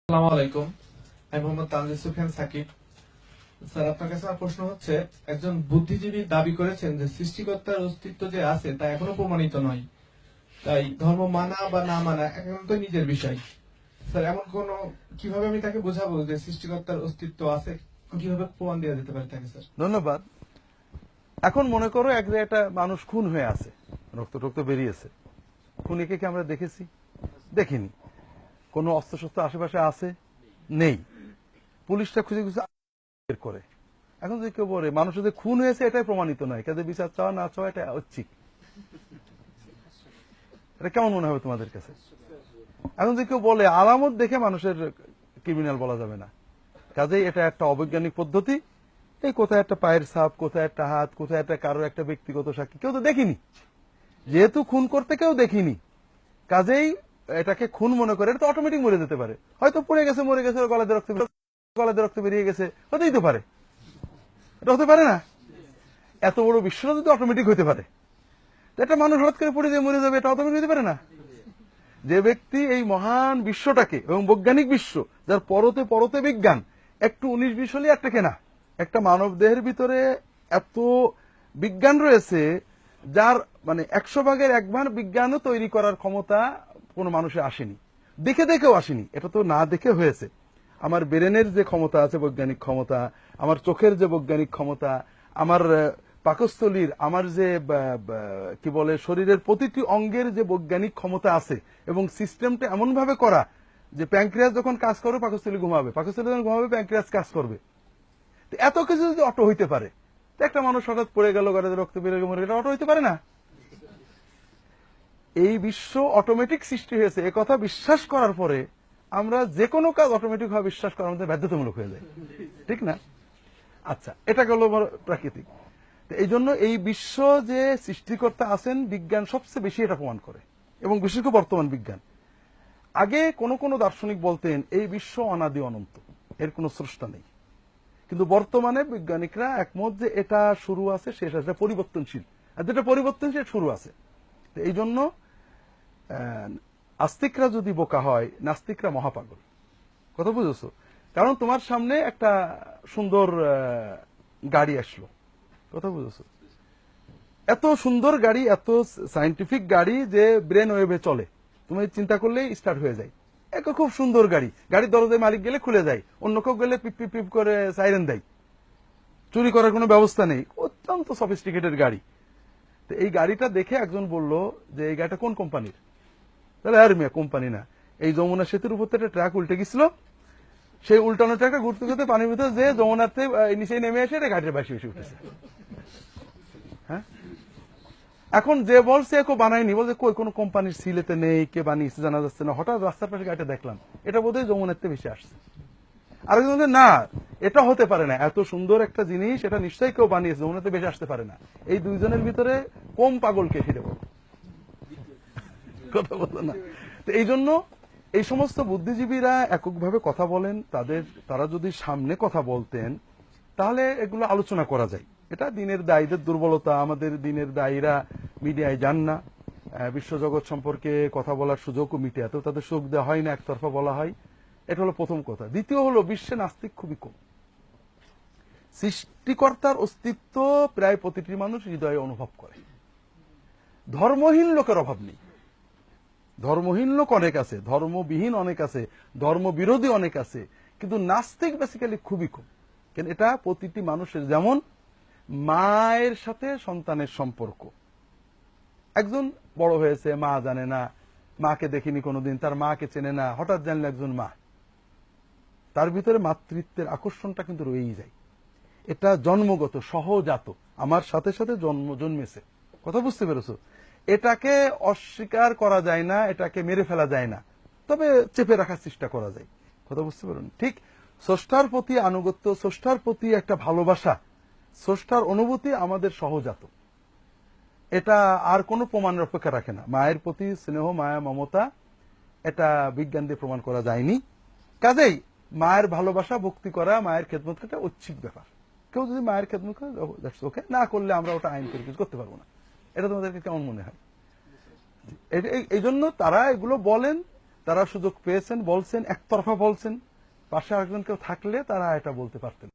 আসসালামু আলাইকুম। আমি মোহাম্মদ তানজিদ সুফিয়ান সাকিব। স্যার, আপনার কাছে আমার প্রশ্ন হচ্ছে, একজন বুদ্ধিজীবী দাবি করেছেন যে সৃষ্টিকর্তার অস্তিত্ব যে আছে তা এখনো প্রমাণিত নয়, তাই ধর্ম মানা বা না মানা একান্ত নিজের বিষয়। স্যার, এমন কোন কিভাবে আমি তাকে বোঝাবো যে সৃষ্টিকর্তার অস্তিত্ব আছে, কিভাবে প্রমাণ দেওয়া যেতে পারে তাকে? স্যার, ধন্যবাদ। এখন মনে করো এক জায়গায় একটা মানুষ খুন হয়ে আছে, রক্ত টক্ত বেরিয়েছে। খুনিকে কি আমরা দেখেছি? দেখিনি। কোনো অস্ত্রশস্ত্র আশেপাশে আছে? নেই। পুলিশটা খুঁজে খুঁজে বের করে। এখন যদি কেউ বলে মানুষ যদি খুন হয়েছে এটাই প্রমাণিত নয়, কাজে বিচার চাওয়া না চাওয়া এটা ঐচ্ছিক, এটা কেমন মনে হবে তোমাদের কাছে? এখন যদি কেউ বলে আলামত দেখে মানুষের ক্রিমিনাল বলা যাবে না, কাজেই এটা একটা অবৈজ্ঞানিক পদ্ধতি। এই কোথায় একটা পায়ের ছাপ, কোথায় একটা হাত, কোথায় একটা কারোর একটা ব্যক্তিগত সাক্ষী, কেউ তো দেখিনি। যেহেতু খুন করতে কেউ দেখিনি, কাজেই এটাকে খুন মনে করে, এটা তো অটোমেটিক মরে যেতে পারে। হয়তো পড়ে গেছে, মরে গেছে, গলাতে রক্ত বেরিয়ে গেছে, হতেই তো পারে। এটা হতে পারে না? এত বড় বিশ্বটা যদি অটোমেটিক হতে পারে, তো একটা মানুষ হঠাৎ করে পড়ে যেয়ে মরে যাবে, এটা অটোমেটিক হতে পারে না? যে ব্যক্তি এই মহান বিশ্বটাকে এবং বৈজ্ঞানিক বিশ্ব, যার পরতে পরতে বিজ্ঞান, একটু 19-20 হলে একটা কেনা, একটা মানব দেহের ভিতরে এত বিজ্ঞান রয়েছে, যার মানে 100 ভাগের 1 ভাগ বিজ্ঞানও তৈরি করার ক্ষমতা কোনো মানুষের আসেনি, দেখে দেখেও আসেনি। এটা তো না দেখে হয়েছে। আমার ব্রেনের যে ক্ষমতা আছে, বৈজ্ঞানিক ক্ষমতা, আমার চোখের যে বৈজ্ঞানিক ক্ষমতা, আমার পাকস্থলীর, আমার যে কি বলে শরীরের প্রতিটি অঙ্গের যে বৈজ্ঞানিক ক্ষমতা আছে, এবং সিস্টেমটা এমন ভাবে করা যে প্যাঙ্ক্রিয়াস যখন কাজ করবে পাকস্থলী ঘুমাবে, পাকস্থলী যখন ঘুমাবে প্যাঙ্ক্রিয়াস কাজ করবে। তো এত কিছু যদি অটো হইতে পারে, তো একটা মানুষ হঠাৎ পড়ে গেল, গাড়িতে রক্ত বেরিয়ে মরে গেল, অটো হইতে পারে না? এই বিশ্ব অটোমেটিক সৃষ্টি হয়েছে এ কথা বিশ্বাস করার পরে আমরা যে কোনো কাজ অটোমেটিক ভাবে বিশ্বাস করার মধ্যে বাধ্যতামূলক হয়ে যায়, ঠিক না? আচ্ছা, এটা গেল প্রাকৃতিক। এই জন্য এই বিশ্ব যে সৃষ্টিকর্তা আছেন, বিজ্ঞান সবচেয়ে বেশি এটা প্রমাণ করে, এবং বিশেষ করে বর্তমান বিজ্ঞান। আগে কোন কোন দার্শনিক বলতেন এই বিশ্ব অনাদি অনন্ত, এর কোন স্রষ্টা নেই। কিন্তু বর্তমানে বিজ্ঞানিকরা একমত যে এটা শুরু আছে, শেষ আছে, পরিবর্তনশীল, আর যেটা পরিবর্তনশীল শুরু আছে। এই জন্য আস্তিকরা যদি বোকা হয়, নাস্তিকরা মহাপাগল। কথা বুঝেছো? কারণ তোমার সামনে একটা সুন্দর গাড়ি আসলো, কথা বুঝেছো? এত সুন্দর গাড়ি, এত সাইন্টিফিক গাড়ি যে ব্রেন ওয়েভে চলে, তুমি চিন্তা করলেই স্টার্ট হয়ে যায়। এক খুব সুন্দর গাড়ি, গাড়ির দরজায় মালিক গেলে খুলে যায়, অন্য কেউ গেলে পিপ পিপ পিপ করে সাইরেন দেয়, চুরি করার কোনো ব্যবস্থা নেই, অত্যন্ত সফিস্টিকেটেড গাড়ি। তো এই গাড়িটা দেখে একজন বলল যে এই গাড়িটা কোন কোম্পানির? তাহলে আর মিয়া কোম্পানি না, এই যমুনা সেতুর উপর একটা ট্রাক উল্টে গেছিল, সেই উল্টানো ট্রাকটা ঘুরতে ঘুরতে পানির ভিতরে যে যমুনাতে নিচে নেমে এসে এটা গাড়িটা বাসি বেশি উঠেছে। হ্যাঁ, এখন যে বলছে কেউ বানায়নি, বলছে কই কোনো কোম্পানির সিলেতে নেই, কে বানিয়েছে জানা যাচ্ছে না, হঠাৎ রাস্তার পাশে গাড়িটা দেখলাম, এটা বোধহয় যমুনাতে বেশি আসছে। আরেকজন না, এটা হতে পারে না, এত সুন্দর একটা জিনিস এটা নিশ্চয়ই কেউ বানিয়েছে, যমুনাতে বেশি আসতে পারে না। এই দুইজনের ভিতরে কম পাগলকে ফিরে বলো, কথা বলো না? তো এই জন্য এই সমস্ত বুদ্ধিজীবীরা এককভাবে কথা বলেন, তারা যদি সামনে কথা বলতেন তাহলে এগুলো আলোচনা করা যায়। এটা দিনের দায়ীদের দুর্বলতা, আমাদের দিনের দায়ীরা মিডিয়ায় যান না, বিশ্বজগৎ সম্পর্কে কথা বলার সুযোগও মিটে, এত তাদের সুযোগ দেওয়া হয় না, একতরফা বলা হয়। এটা হলো প্রথম কথা। দ্বিতীয় হলো বিশ্বে নাস্তিক খুবই কম। সৃষ্টিকর্তার অস্তিত্ব প্রায় প্রতিটি মানুষ হৃদয়ে অনুভব করে। ধর্মহীন লোকের অভাব নেই, ধর্মহীন লোক অনেক আছে, ধর্মবিহীন অনেক আছে, ধর্মবিরোধী অনেক আছে, কিন্তু নাস্তিক বেসিক্যালি খুবই কম। কেন? এটা প্রতিটি মানুষের, যেমন মায়ের সাথে সন্তানের সম্পর্ক। একজন বড় হয়েছে, মা জানে না, মাকে দেখিনি কোনোদিন, তার মাকে চেনে না, হঠাৎ জানলে একজন মা, তার ভিতরে মাতৃত্বের আকর্ষণটা কিন্তু রয়েই যায়। এটা জন্মগত, সহজাত, আমার সাথে সাথে জন্মেছে। কথা বুঝতে পেরেছো? এটাকে অস্বীকার করা যায় না, এটাকে মেরে ফেলা যায় না, তবে চেপে রাখার চেষ্টা করা যায়। কথা বুঝতে পারেন? ঠিক স্রষ্টার প্রতি আনুগত্য, স্রষ্টার প্রতি একটা ভালোবাসা, স্রষ্টার অনুভূতি আমাদের সহজাত। এটা আর কোনো প্রমাণের অপেক্ষা রাখে না। মায়ের প্রতি স্নেহ, মায়া, মমতা, এটা বিজ্ঞান দিয়ে প্রমাণ করা যায়নি। কাজেই মায়ের ভালোবাসা, ভক্তি করা, মায়ের খেদমত করা ঐচ্ছিক ব্যাপার। কেউ যদি মায়ের খেদমত করে, ওকে, না করলে আমরা ওটা আইন করে কিছু করতে পারবো না। এটা তোমাদেরকে কেমন মনে হয়? এই জন্য তারা এগুলো বলেন তারা সুযোগ পেয়েছেন, বলছেন, একতরফা বলছেন, পাশে আরেকজন কেউ থাকলে তারা এটা বলতে পারতেন।